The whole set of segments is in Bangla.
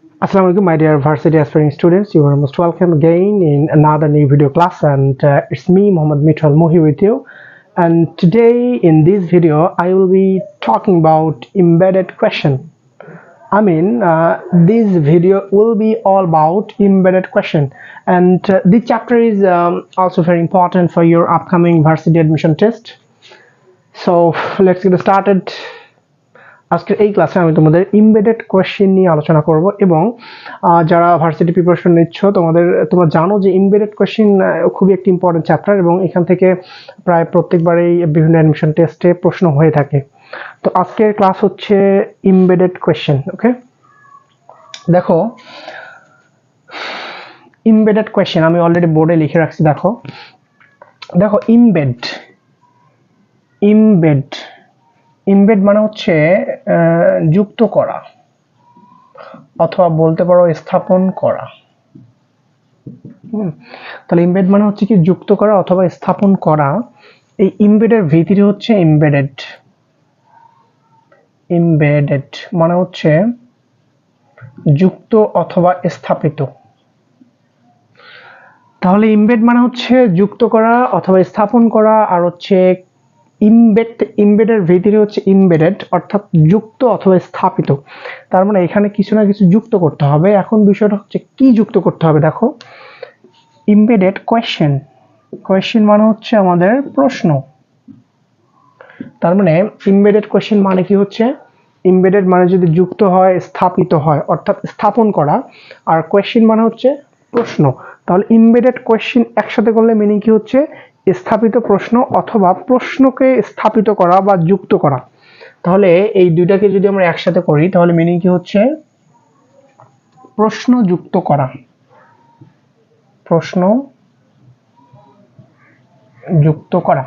Assalamualaikum, my dear varsity aspiring students. You are most welcome again in another new video class, and it's me, Muhammad Mithal Mohi, with you. And today, in this video, I will be talking about embedded question. This video will be all about embedded question, and this chapter is also very important for your upcoming varsity admission test. So let's get started. আজকের এই ক্লাসে আমি তোমাদের এমবেডেড কোয়েশ্চেন নিয়ে আলোচনা করব এবং যারা ভার্সিটি প্রিপারেশন নিচ্ছ তোমরা জানো যে এমবেডেড কোয়েশ্চেন খুবই একটি ইম্পর্টেন্ট চ্যাপ্টার এবং এখান থেকে প্রায় প্রত্যেকবারেই বিভিন্ন অ্যাডমিশন টেস্টে প্রশ্ন হয়ে থাকে। তো আজকের ক্লাস হচ্ছে এমবেডেড কোয়েশ্চেন। ওকে, দেখো এমবেডেড কোয়েশ্চেন আমি অলরেডি বোর্ডে লিখে রাখছি। দেখো এমবেড মানে হচ্ছে যুক্ত করা অথবা বলতে পারো স্থাপন করা। তাহলে এমবেড মানে হচ্ছে কি যুক্ত করা অথবা স্থাপন করা। এই এমবেডের ভিতরে হচ্ছে এমবেডেড মানে হচ্ছে যুক্ত অথবা স্থাপিত। তাহলে এমবেড মানে হচ্ছে যুক্ত করা অথবা স্থাপন করা, আর হচ্ছে এমবেডের ভিতরে হচ্ছে এমবেডেড অর্থাৎ যুক্ত অথবা স্থাপিত। তার মানে এখানে কিছু না কিছু যুক্ত করতে হবে। এখন বিষয়টা হচ্ছে কি যুক্ত করতে হবে। দেখো এমবেডেড কোয়েশ্চেন মানে হচ্ছে আমাদের প্রশ্ন। তার মানে এমবেডেড কোয়েশ্চেন মানে কি হচ্ছে, এমবেডেড মানে যদি যুক্ত হয় স্থাপিত হয় অর্থাৎ স্থাপন করা, আর কোয়েশ্চেন মানে হচ্ছে প্রশ্ন। তাহলে এমবেডেড কোয়েশ্চেন একসাথে করলে মিনিং কি হচ্ছে স্থাপিত প্রশ্ন অথবা প্রশ্নকে স্থাপিত করা বা যুক্ত করা। তাহলে এই দুইটাকে যদি আমরা একসাথে করি তাহলে মিনিং কি হচ্ছে প্রশ্ন যুক্ত করা, প্রশ্ন যুক্ত করা।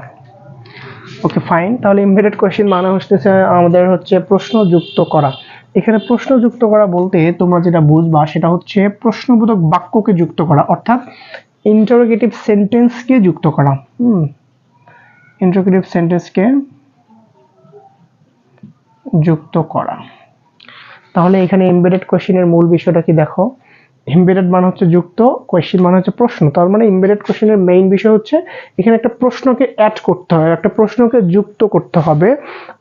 Okay fine. তাহলে এমবেডেড কোয়েশ্চেন মানে হচ্ছে আমাদের হচ্ছে প্রশ্ন যুক্ত করা। এখানে প্রশ্ন যুক্ত করা বলতে তোমরা যেটা বুঝবা সেটা হচ্ছে প্রশ্নবোধক বাক্যকে যুক্ত করা অর্থাৎ ইন্টারোগেটিভ সেন্টেন্সকে যুক্ত করা। ইন্টারোগেটিভ সেন্টেন্সকে যুক্ত করা। তাহলে এখানে এমবেডেড কোয়েশ্চেনের মূল বিষয়টা কি দেখো, এমবেডেড মানে হচ্ছে যুক্ত, কোয়েশ্চেন মানে হচ্ছে প্রশ্ন। তার মানে এমবেডেড কোয়েশ্চেনের মেইন বিষয় হচ্ছে এখানে একটা প্রশ্নকে অ্যাড করতে হবে, একটা প্রশ্নকে যুক্ত করতে হবে।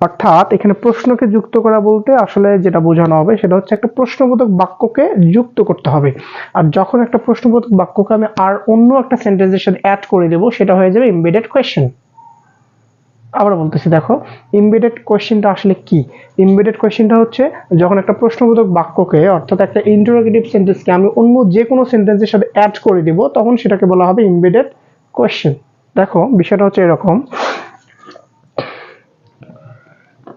অর্থাৎ এখানে প্রশ্নকে যুক্ত করা বলতে আসলে যেটা বোঝানো হবে সেটা হচ্ছে একটা প্রশ্নবোধক বাক্যকে যুক্ত করতে হবে। আর যখন একটা প্রশ্নবোধক বাক্যকে আমি আর অন্য একটা সেন্টেন্সের সাথে অ্যাড করে দেবো সেটা হয়ে যাবে এমবেডেড কোয়েশ্চেন। আবার বলতেছি, দেখো এমবেডেড কোয়েশ্চেনটা আসলে কি। এমবেডেড কোয়েশ্চেনটা হচ্ছে যখন একটা প্রশ্নবোধক বাক্যকে অর্থাৎ একটা ইন্টারোগেটিভ সেন্টেন্সকে আমি অন্য যে কোনো সেন্টেন্সের সাথে অ্যাড করে দিব তখন সেটাকে বলা হবে এমবেডেড কোয়েশ্চেন। দেখো বিষয়টা হচ্ছে এরকম,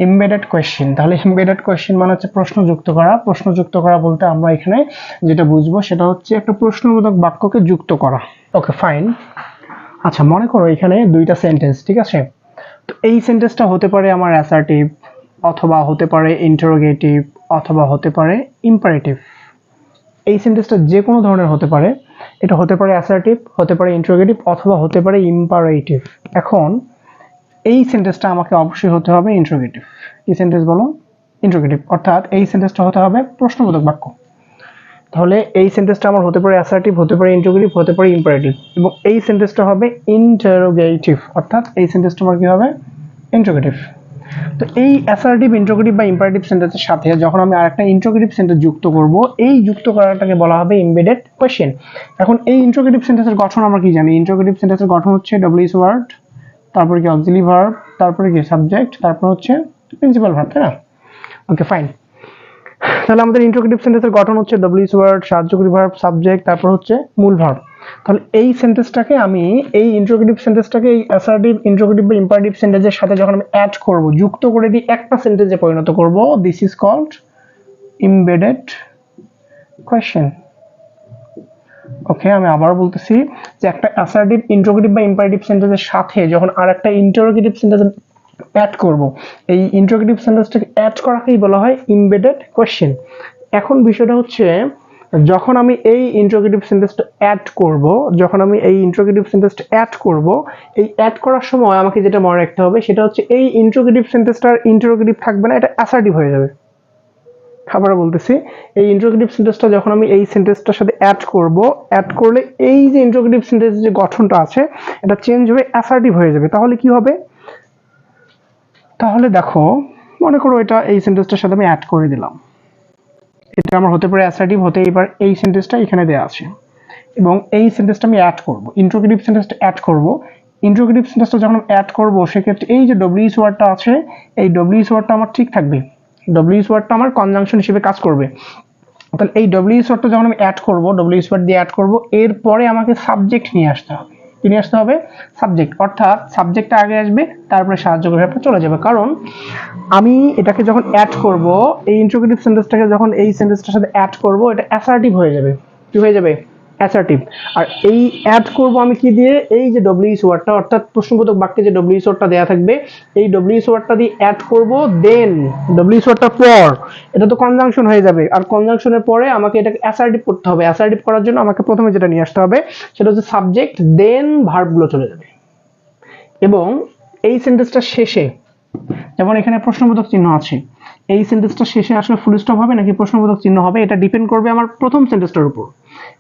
এমবেডেড কোয়েশ্চেন। তাহলে এমবেডেড কোয়েশ্চেন মানে হচ্ছে প্রশ্ন যুক্ত করা। প্রশ্ন যুক্ত করা বলতে আমরা এখানে যেটা বুঝবো সেটা হচ্ছে একটা প্রশ্নবোধক বাক্যকে যুক্ত করা। Okay fine. আচ্ছা মনে করো এখানে দুইটা সেন্টেন্স, ঠিক আছে। তো এই সেন্টেন্সটা হতে পারে আমার অ্যাসার্টিভ অথবা হতে পারে ইন্টারোগেটিভ অথবা হতে পারে ইম্পারেটিভ। এই সেন্টেন্সটা যে কোনো ধরনের হতে পারে। এটা হতে পারে অ্যাসার্টিভ, হতে পারে ইন্টারোগেটিভ অথবা হতে পারে ইম্পারেটিভ। এখন এই সেন্টেন্সটা আমাকে অবশ্যই হতে হবে ইন্টারোগেটিভ। এই সেন্টেন্স বলো ইন্টারোগেটিভ, অর্থাৎ এই সেন্টেন্সটা হতে হবে প্রশ্নবোধক বাক্য। তাহলে এই সেন্টেন্সটা আমার হতে পারে অ্যাসার্টিভ, হতে পারে ইন্টারোগেটিভ, হতে পারে ইম্পারেটিভ, এবং এই সেন্টেন্সটা হবে ইন্টারোগেটিভ অর্থাৎ এই সেন্টেন্সটা আমার কি হবে ইন্টারোগেটিভ। তো এই অ্যাসার্টিভ, ইন্টারোগেটিভ বা ইম্পারেটিভ সেন্টেন্সের সাথে যখন আমি আরেকটা ইন্টারোগেটিভ সেন্টেন্স যুক্ত করব এই যুক্ত করাটাকে বলা হবে এমবেডেড কোয়েশ্চেন। এখন এই ইন্টারোগেটিভ সেন্টেন্সের গঠন আমরা কি জানি, ইন্টারোগেটিভ সেন্টেন্সের গঠন হচ্ছে ডব্লিউএস ওয়ার্ড, তারপরে কি অক্সিলারি ভার্ব, তারপরে কি সাবজেক্ট, তারপর হচ্ছে প্রিন্সিপাল ভার্ব, তাই না? Okay fine. তাহলে আমাদের ইন্টারোগেটিভ সেন্টেন্সের গঠন হচ্ছে ডব্লিউএস ওয়ার্ড, সাহায্যকারী ভার্ব, সাবজেক্ট, তারপর হচ্ছে মূল ভার্ব। তাহলে এই সেন্টেন্সটাকে আমি এই ইন্টারোগেটিভ সেন্টেন্সটাকে এই অ্যাসার্টিভ, ইন্টারোগেটিভ বা ইম্পারেটিভ সেন্টেন্সের সাথে যখন আমি অ্যাড করব, যুক্ত করে দিই, একটা সেন্টেন্সে পরিণত করব, this is called embedded question. Okay, আমি আবার বলতেছি যে একটা অ্যাসার্টিভ, ইন্টারোগেটিভ বা ইম্পারেটিভ সেন্টেন্সের সাথে যখন আরেকটা ইন্টারোগেটিভ সেন্টেন্স অ্যাড করব, এই ইন্টারোগেটিভ সেন্টেন্সটাকে অ্যাড করাকেই বলা হয় এমবেডেড কোয়েশ্চেন। এখন বিষয়টা হচ্ছে যখন আমি এই ইন্টারোগেটিভ সেন্টেন্সটা অ্যাড করব, এই অ্যাড করার সময় আমাকে যেটা মনে রাখতে হবে সেটা হচ্ছে এই ইন্টারোগেটিভ সেন্টেন্সটার ইন্টারোগেটিভ থাকবে না, এটা অ্যাসার্টিভ হয়ে যাবে। আবার বলতেছি, এই ইন্টারোগেটিভ সেন্টেন্সটা যখন আমি এই সেন্টেন্সটার সাথে অ্যাড করব, অ্যাড করলে এই যে ইন্টারোগেটিভ সেন্টেন্সের যে গঠনটা আছে এটা চেঞ্জ হয়ে অ্যাসার্টিভ হয়ে যাবে। তাহলে কি হবে? তাহলে দেখো, মনে করো এটা এই সেন্টেন্সটার সাথে আমি অ্যাড করে দিলাম, এটা আমার হতে পারে অ্যাসার্টিভ, হতে এবার এই সেন্টেন্সটা এখানে দেওয়া আছে এবং এই সেন্টেন্সটা আমি অ্যাড করব, ইন্টারোগেটিভ সেন্টেন্সটা অ্যাড করব। ইন্টারোগেটিভ সেন্টেন্সটা যখন অ্যাড করব সেক্ষেত্রে এই যে ডব্লিউএস ওয়ার্ডটা আছে, এই ডব্লিউএস ওয়ার্ডটা আমার ঠিক থাকবে, ডব্লিউএস ওয়ার্ডটা আমার কনজাংশন হিসেবে কাজ করবে। তাহলে এই ডব্লিউএস ওয়ার্ডটা যখন আমি অ্যাড করব, ডব্লিউএস ওয়ার্ড দিয়ে অ্যাড করব, এরপরে আমাকে সাবজেক্ট নিয়ে আসতে হবে। কি নিয়ে আসতে হবে? সাবজেক্ট, অর্থাৎ সাবজেক্টটা আগে আসবে তারপরে সাহায্যকারী ভার্বটা চলে যাবে। কারণ আমি এটাকে যখন অ্যাড করব, এই ইন্টারোগেটিভ সেন্টেন্সটাকে যখন এই সেন্টেন্সটার সাথে অ্যাড করব, এটা অ্যাসার্টিভ হয়ে যাবে। কি হয়ে যাবে? অ্যাসার্টিভ। আর এই অ্যাড করব আমি কি দিয়ে? এই যে ডব্লিউএস ওয়ার্ডটা, অর্থাৎ প্রশ্নবোধক বাক্যে যে ডব্লিউএস ওয়ার্ডটা দেয়া থাকবে, এই ডব্লিউএস ওয়ার্ডটা দিয়ে অ্যাড করব, দেন ডব্লিউএস ওয়ার্ডটার পর এটা তো কনজাংশন হয়ে যাবে, আর কনজাংশনের পরে আমাকে এটাকে অ্যাসার্টিভ করতে হবে। অ্যাসার্টিভ করার জন্য আমাকে প্রথমে যেটা নিয়ে আসতে হবে সেটা হচ্ছে সাবজেক্ট, দেন ভার্বগুলো চলে যাবে। এবং এই সেন্টেন্সটা শেষে, যেমন এখানে প্রশ্নবোধক চিহ্ন আছে, এই সেন্টেন্সটা শেষে আসলে ফুল স্টপ হবে নাকি প্রশ্নবোধক চিহ্ন হবে এটা ডিপেন্ড করবে আমার প্রথম সেন্টেন্সটার উপর।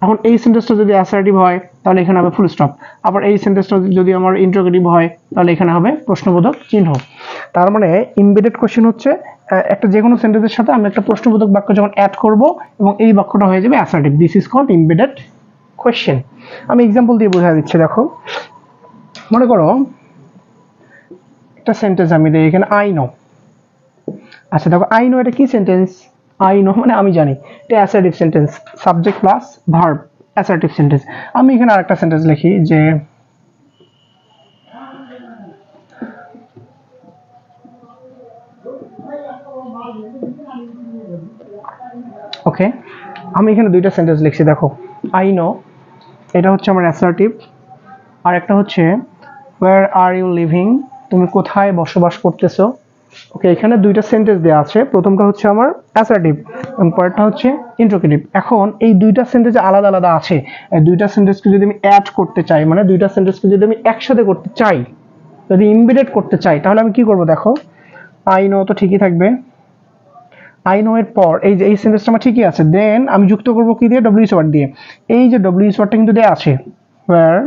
এখন এই সেন্টেন্সটা যদি অ্যাসার্টিভ হয় তাহলে এখানে হবে ফুল স্টপ, আবার এই সেন্টেন্সটা যদি আমার ইন্টারোগেটিভ হয় তাহলে এখানে হবে প্রশ্নবোধক চিহ্ন। তার মানে এমবেডেড কোশ্চেন হচ্ছে একটা যে কোনো সেন্টেন্সের সাথে আমি একটা প্রশ্নবোধক বাক্য যখন অ্যাড করব এবং এই বাক্যটা হয়ে যাবে assertive, this is called embedded question. আমি এক্সাম্পল দিয়ে বোঝাই দিচ্ছি। দেখো, মনে করো একটা সেন্টেন্স আমি দিই এখানে, আই নো। আচ্ছা দেখো, আই নো এটা কি সেন্টেন্স? আই নো মানে আমি জানি, এটা assertive sentence, subject plus verb, assertive sentence. আমি এখানে আরেকটা সেন্টেন্স লিখি যে ওকে, আমি এখানে দুইটা সেন্টেন্স লিখছি। দেখো, আই নো এটা হচ্ছে আমার অ্যাসার্টিভ, আর একটা হচ্ছে ওয়্যার আর ইউ লিভিং, তুমি কোথায় বসবাস করতেছো। ওকে, এখানে দুইটা সেন্টেন্স দেওয়া আছে, প্রথমটা হচ্ছে আমার অ্যাসার্টিভ এবং পরেরটা হচ্ছে ইন্টারোগেটিভ। এখন এই দুইটা সেন্টেন্স আলাদা আলাদা আছে, এই দুইটা সেন্টেন্সকে যদি আমি অ্যাড করতে চাই, মানে দুইটা সেন্টেন্সকে যদি আমি একসাথে করতে চাই, যদি এমবেডেড করতে চাই, তাহলে আমি কি করব? দেখো, আই নো তো ঠিকই থাকবে, আই নো এর পর এই যে এই সেন্টেন্সটা আমার ঠিকই আছে, দেন আমি যুক্ত করব কি দিয়ে? ডব্লিউএস ওয়ার্ড দিয়ে। এই যে ডব্লিউএস ওয়ার্ডটা কিন্তু দেওয়া আছে, ওয়্যার,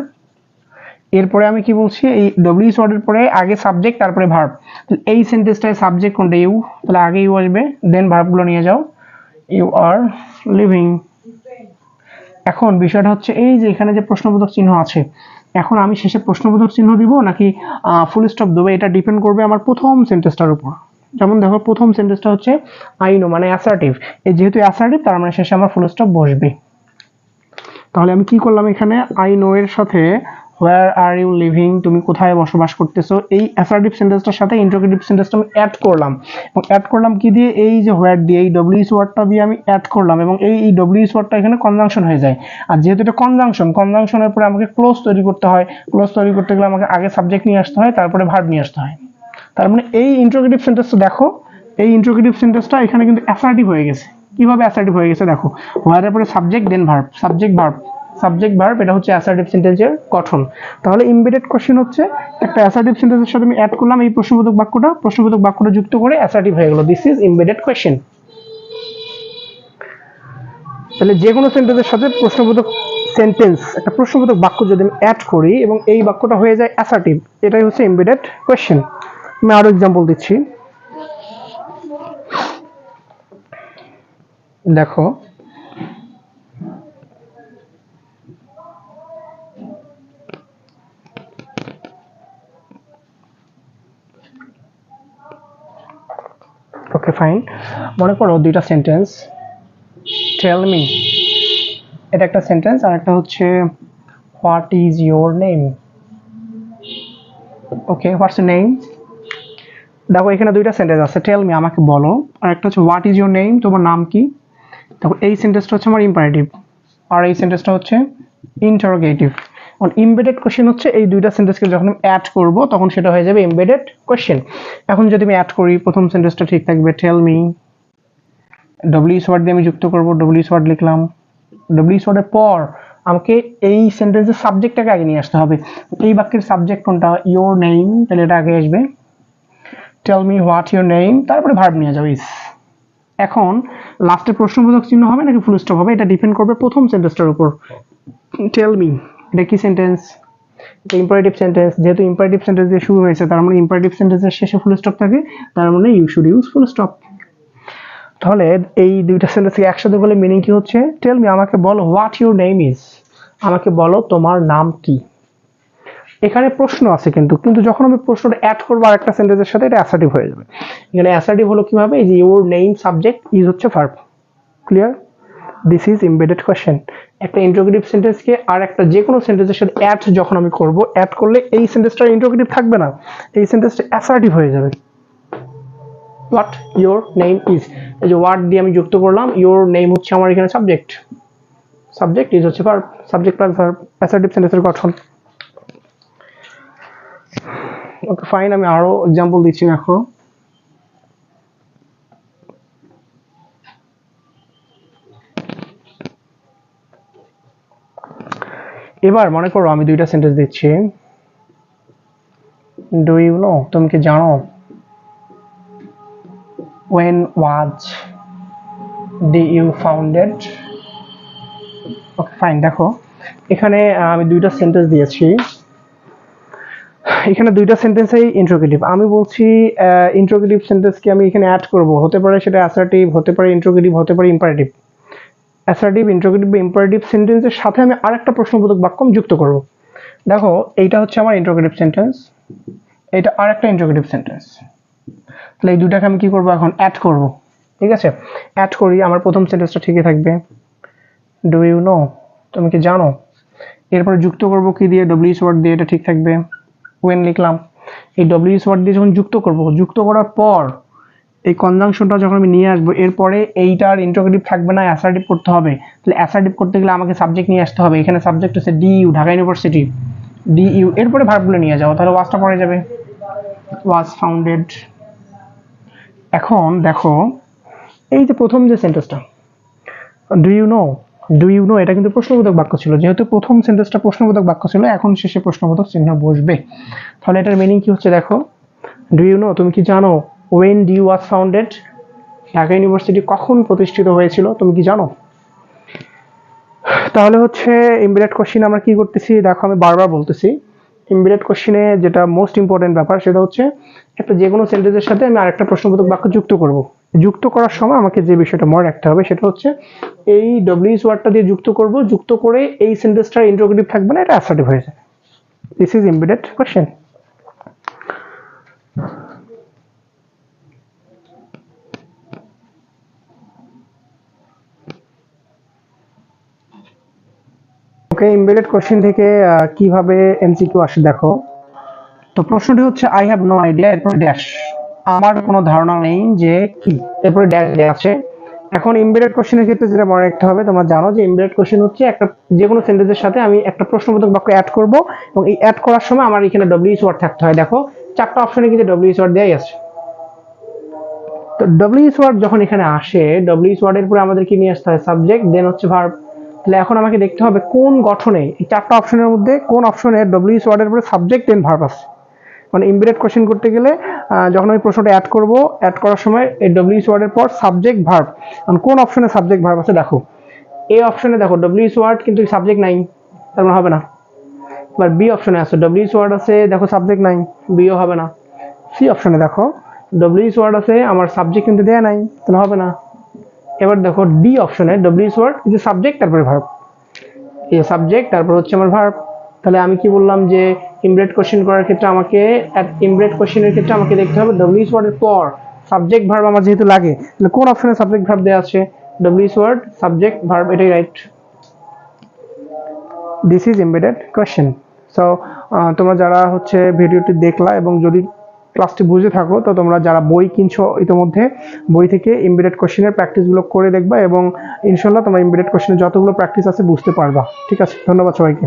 এরপরে আমি কি বলছি? এই ডব্লিউএস ওয়ার্ডের পরে আগে সাবজেক্ট তারপরে ভার্ব। এই সেন্টেন্সটায় সাবজেক্ট কোনটা? ইউ, তাহলে আগে ইউ আসবে, দেন ভার্বগুলো নিয়ে যাও, ইউ আর লিভিং। এখন বিষয়টা হচ্ছে এই যে এখানে যে প্রশ্নবোধক চিহ্ন আছে, এখন আমি শেষে প্রশ্নবোধক চিহ্ন দিব নাকি ফুল স্টপ দেবো, এটা ডিপেন্ড করবে আমার প্রথম সেন্টেন্সটার উপর। যেমন দেখো, প্রথম সেন্টেন্সটা হচ্ছে আই নো মানে অ্যাসার্টিভ, এই যেহেতু অ্যাসার্টিভ তার মানে শেষে আমার ফুল স্টপ বসবে। তাহলে আমি কি করলাম? এখানে আই নো এর সাথে হোয়ার আর ইউ লিভিং, তুমি কোথায় বসবাস করতেছো, এই অ্যাসার্টিভ সেন্টেন্সটার সাথে ইন্টারোগেটিভ সেন্টেন্সটা আমি অ্যাড করলাম, এবং অ্যাড করলাম কি দিয়ে? এই যে হোয়ার দিয়ে, এই ডব্লিউএস ওয়ার্ডটা দিয়ে আমি অ্যাড করলাম, এবং এই ডব্লিউএস ওয়ার্ডটা এখানে কনজাংশন হয়ে যায়। আর যেহেতু এটা কনজাংশন, কনজাংশনের পরে আমাকে ক্লোজ তৈরি করতে হয়, ক্লোজ তৈরি করতে গেলে আমাকে আগে সাবজেক্ট নিয়ে আসতে হয়, তারপরে ভার্ব নিয়ে আসতে হয়। তার মানে এই ইন্টারোগেটিভ সেন্টেন্সটা দেখো, এই ইন্টারোগেটিভ সেন্টেন্সটা এখানে কিন্তু অ্যাসার্টিভ হয়ে গেছে। কিভাবে অ্যাসার্টিভ হয়ে গেছে? দেখো, হোয়ারের পরে subject then verb, subject verb, subject verb, এটা হচ্ছে অ্যাসার্টিভ সেন্টেন্সের গঠন। তাহলে এমবেডেড কোশ্চেন হচ্ছে একটা অ্যাসার্টিভ সেন্টেন্সের সাথে আমি অ্যাড করলাম এই প্রশ্নবোধক বাক্যটা, প্রশ্নবোধক বাক্যটা যুক্ত করে অ্যাসার্টিভ হয়ে গেল, দিস ইজ এমবেডেড কোশ্চেন। তাহলে যে কোনো সেন্টেন্সের সাথে প্রশ্নবোধক সেন্টেন্স, একটা প্রশ্নবোধক বাক্য যদি আমি অ্যাড করি এবং এই বাক্যটা হয়ে যায় অ্যাসার্টিভ, এটাই হচ্ছে এমবেডেড কোশ্চেন। আমি আরো এক্সাম্পল দিচ্ছি। দেখো, ওকে ফাইন, মনে করো দুইটা সেন্টেন্স, টেল মি এটা একটা সেন্টেন্স, আর একটা হচ্ছে what is your name. Okay, what's your name. দেখো, এখানে দুইটা সেন্টেন্স আছে, টেল মি আমাকে বলো, আর একটা হচ্ছে হোয়াট ইজ ইয়োর নেম, তোমার নাম কি। দেখো, এই সেন্টেন্সটা হচ্ছে আমার ইম্পারেটিভ, আর এই সেন্টেন্সটা হচ্ছে ইন্টারোগেটিভ। এখন এমবেডেড কোশ্চেন হচ্ছে এই দুইটা সেন্টেন্সকে যখন আমি অ্যাড করব তখন সেটা হয়ে যাবে এমবেডেড কোশ্চেন। এখন যদি আমি অ্যাড করি, প্রথম সেন্টেন্সটা ঠিক থাকবে, টেল মি, ডব্লিউএস ওয়ার্ড দিয়ে আমি যুক্ত করব, ডব্লিউএস ওয়ার্ড লিখলাম, ডব্লিউএস ওয়ার্ডের পর আমাকে এই সেন্টেন্সের সাবজেক্টটাকে আগে নিয়ে আসতে হবে। এই বাক্যের সাবজেক্ট কোনটা? ইয়োর নেম, তাহলে এটা আগে আসবে, tell me what your name, তারপরে ভার্ব নিয়ে যাও, ইজ। এখন লাস্টে প্রশ্নবোধক চিহ্ন হবে নাকি ফুল স্টপ হবে, এটা ডিপেন্ড করবে প্রথম সেন্টেন্সটার উপর। টেল মি, এটা কি সেন্টেন্স? এটা ইম্পারেটিভ সেন্টেন্স। যেহেতু ইম্পারেটিভ সেন্টেন্স দিয়ে শুরু হয়েছে, তার মানে ইম্পারেটিভ সেন্টেন্সের শেষে ফুল স্টপ থাকে, তার মানে you should use full stop. তাহলে এই দুইটা সেন্টেন্সকে একসাথে বলে মিনিং কি হচ্ছে? টেল মি, আমাকে বলো, হোয়াট ইউর নেম ইজ, আমাকে বলো তোমার নাম কি। এখানে প্রশ্ন আছে কিন্তু যখন আমি প্রশ্নটা অ্যাড করবো আরেকটা সেন্টেন্সের সাথে, এটা অ্যাসার্টিভ হয়ে যাবে। এখানে অ্যাসার্টিভ হলো কিভাবে? এই যে ইউর নেম সাবজেক্ট, ইজ হচ্ছে verb. Clear? This is embedded question. একটা ইন্টারোগেটিভ সেন্টেন্সকে আর একটা যে কোনো সেন্টেন্সের সাথে অ্যাড যখন আমি করব, অ্যাড করলে এই সেন্টেন্সটা ইন্টারোগেটিভ থাকবে না, এই সেন্টেন্সটা অ্যাসার্টিভ হয়ে যাবে। হোয়াট ইউর নেম ইজ, এই যে ওয়ার্ড দিয়ে আমি যুক্ত করলাম, ইউর নেম হচ্ছে আমার এখানে সাবজেক্ট, সাবজেক্ট ইজ হচ্ছে verb, subject plus verb, assertive সেন্টেন্সের গঠন। ওকে ফাইন, আমি আরো এক্সাম্পল দিচ্ছি, দেখো। এবার মনে করো আমি দুইটা সেন্টেন্স দিচ্ছি। ডু ইউ নো, তুমি কি জানো? when was DU founded? Okay fine, দেখো এখানে আমি দুইটা সেন্টেন্স দিয়েছি, এখানে দুইটা সেন্টেন্সেই ইন্টারোগেটিভ। আমি বলছি ইন্টারোগেটিভ সেন্টেন্সকে আমি এখানে অ্যাড করব, হতে পারে সেটা অ্যাসার্টিভ, হতে পারে ইন্টারোগেটিভ, হতে পারে ইম্পারেটিভ। অ্যাসার্টিভ, ইন্টারোগেটিভ বা ইম্পারেটিভ সেন্টেন্সের সাথে আমি আরেকটা প্রশ্নবোধক বাক্য যুক্ত করব। দেখো এইটা হচ্ছে আমার ইন্টারোগেটিভ সেন্টেন্স, এটা আরেকটা ইন্টারোগেটিভ সেন্টেন্স। তাহলে এই দুটাকে আমি কি করব, এখন অ্যাড করব। ঠিক আছে, অ্যাড করি। আমার প্রথম সেন্টেন্সটা ঠিকই থাকবে, ডু ইউ নো, তুমি কি জানো। এরপরে যুক্ত করব কি দিয়ে, ডব্লিউএস ওয়ার্ড দিয়ে, এটা ঠিক থাকবে। ওয়েন লিখলাম, এই ডব্লিউএস ওয়ার্ড দিয়ে যখন যুক্ত করব, যুক্ত করার পর এই কনজাংশনটা যখন আমি নিয়ে আসবো, এরপরে এইটার ইন্টারোগেটিভ থাকবে না, অ্যাসার্টিভ করতে হবে। তাহলে অ্যাসার্টিভ করতে গেলে আমাকে সাবজেক্ট নিয়ে আসতে হবে। এখানে সাবজেক্ট হচ্ছে ডিইউ, ঢাকা ইউনিভার্সিটি, ডিইউ। এরপরে ভার্বগুলো নিয়ে যাও, তাহলে ওয়াজটা পড়ে যাবে, ওয়াজ ফাউন্ডেড। এখন দেখো এই যে প্রথম যে সেন্টেন্সটা, do you know, do you know, এটা কিন্তু প্রশ্নবোধক বাক্য ছিল। যেহেতু প্রথম সেন্টেন্সটা প্রশ্নবোধক বাক্য ছিল, এখন শেষে প্রশ্নবোধক চিহ্ন বসবে। তাহলে এটার মিনিং কি হচ্ছে, দেখো, ডু ইউ নো, তুমি কি জানো, when do was founded, Dhaka university কখন প্রতিষ্ঠিত হয়েছিল, তুমি কি জানো। তাহলে হচ্ছে এমবেডেড কোশ্চেন আমরা কি করতেছি, দেখো আমি বারবার বলতেছি, এমবেডেড কোশ্চেনে যেটা মোস্ট ইম্পর্টেন্ট ব্যাপার, সেটা হচ্ছে একটা যে কোনো সেন্টেন্সের সাথে আমি আরেকটা প্রশ্নবোধক বাক্য যুক্ত করব। যুক্ত করার সময় আমাকে যে বিষয়টা মনে রাখতে হবে, সেটা হচ্ছে এই ডব্লিউএস ওয়ার্ডটা দিয়ে যুক্ত করব, যুক্ত করে এই সেন্টেন্সটার ইন্টারোগেটিভ থাকবে না, এটা অ্যাসার্টিভ হয়ে যাবে। This is embedded question. Okay, embedded question থেকে কিভাবে এমসিকিউ আসে দেখো। তো প্রশ্নটি হচ্ছে আই হ্যাভ নো আইডিয়া, এরপর ড্যাশ, আমার কোনো ধারণা নেই যে কি, এরপরে ড্যাশ দেওয়া আছে। এখন এমবেডেড কোশ্চেনের ক্ষেত্রে যেটা মনে রাখতে হবে, তোমরা জানো যে এমবেডেড কোশ্চেন হচ্ছে একটা যে কোনো সেন্টেন্সের সাথে আমি একটা প্রশ্নবোধক বাক্য অ্যাড করব, এবং এই অ্যাড করার সময় আমার এখানে ডব্লিউএস ওয়ার্ড থাকতে হয়। দেখো চারটা অপশনে কিন্তু ডব্লিউএস ওয়ার্ড দেওয়াই আছে। তো ডব্লিউএস ওয়ার্ড যখন এখানে আসে, ডব্লিউএস ওয়ার্ডের পরে আমাদের কি নিয়ে আসতে হয়, সাবজেক্ট, দেন হচ্ছে ভার্ব। তাহলে এখন আমাকে দেখতে হবে কোন গঠনে, এই চারটা অপশনের মধ্যে কোন অপশনে ডব্লিউএস ওয়ার্ডের পরে সাবজেক্ট দেন ভার্ব আছে। মানে এমবেডেড কোশ্চেন করতে গেলে যখন আমি প্রশ্নটা অ্যাড করব, অ্যাড করার সময় এই ডব্লিউএস ওয়ার্ডের পর সাবজেক্ট ভার্ব, কোন অপশনে সাবজেক্ট ভার্ব আছে দেখো। এ অপশনে দেখো ডব্লিউএস ওয়ার্ড কিন্তু সাবজেক্ট নাই, তার মানে হবে না। এবার বি অপশনে আছে ডব্লিউএস ওয়ার্ড আছে, দেখো সাবজেক্ট নাই, বিও হবে না। সি অপশনে দেখো ডব্লিউএস ওয়ার্ড আছে, আমার সাবজেক্ট কিন্তু দেয়া নাই, তাহলে হবে না। এবার দেখো ডি অপশনে ডব্লিউএস ওয়ার্ড কিন্তু সাবজেক্ট তারপরে ভার্ব, এই সাবজেক্ট তারপর হচ্ছে আমার ভার্ব। তাহলে আমি কি বললাম যে এমবেডেড কোশ্চেন করার ক্ষেত্রে আমাকে, এমবেডেড কোশ্চেনের ক্ষেত্রে আমাকে দেখতে হবে ডব্লিউএস ওয়ার্ডের পর সাবজেক্ট ভার্ব আমার যেহেতু লাগে, তাহলে কোন অপশনে সাবজেক্ট ভার্ব দেওয়া আছে, ডব্লিউএস ওয়ার্ড সাবজেক্ট ভার্ব, এটাই right. This is embedded question. So তোমরা যারা হচ্ছে ভিডিওটি দেখলা এবং যদি ক্লাসটি বুঝে থাকো, তো তোমরা যারা বই কিনছো ইতিমধ্যে, বই থেকে এমবেডেড কোশ্চেনের প্র্যাকটিসগুলো করে দেখবা, এবং ইনশাল্লাহ তোমরা এমবেডেড কোশ্চেনের যতগুলো প্র্যাকটিস আছে বুঝতে পারবা। ঠিক আছে, ধন্যবাদ সবাইকে।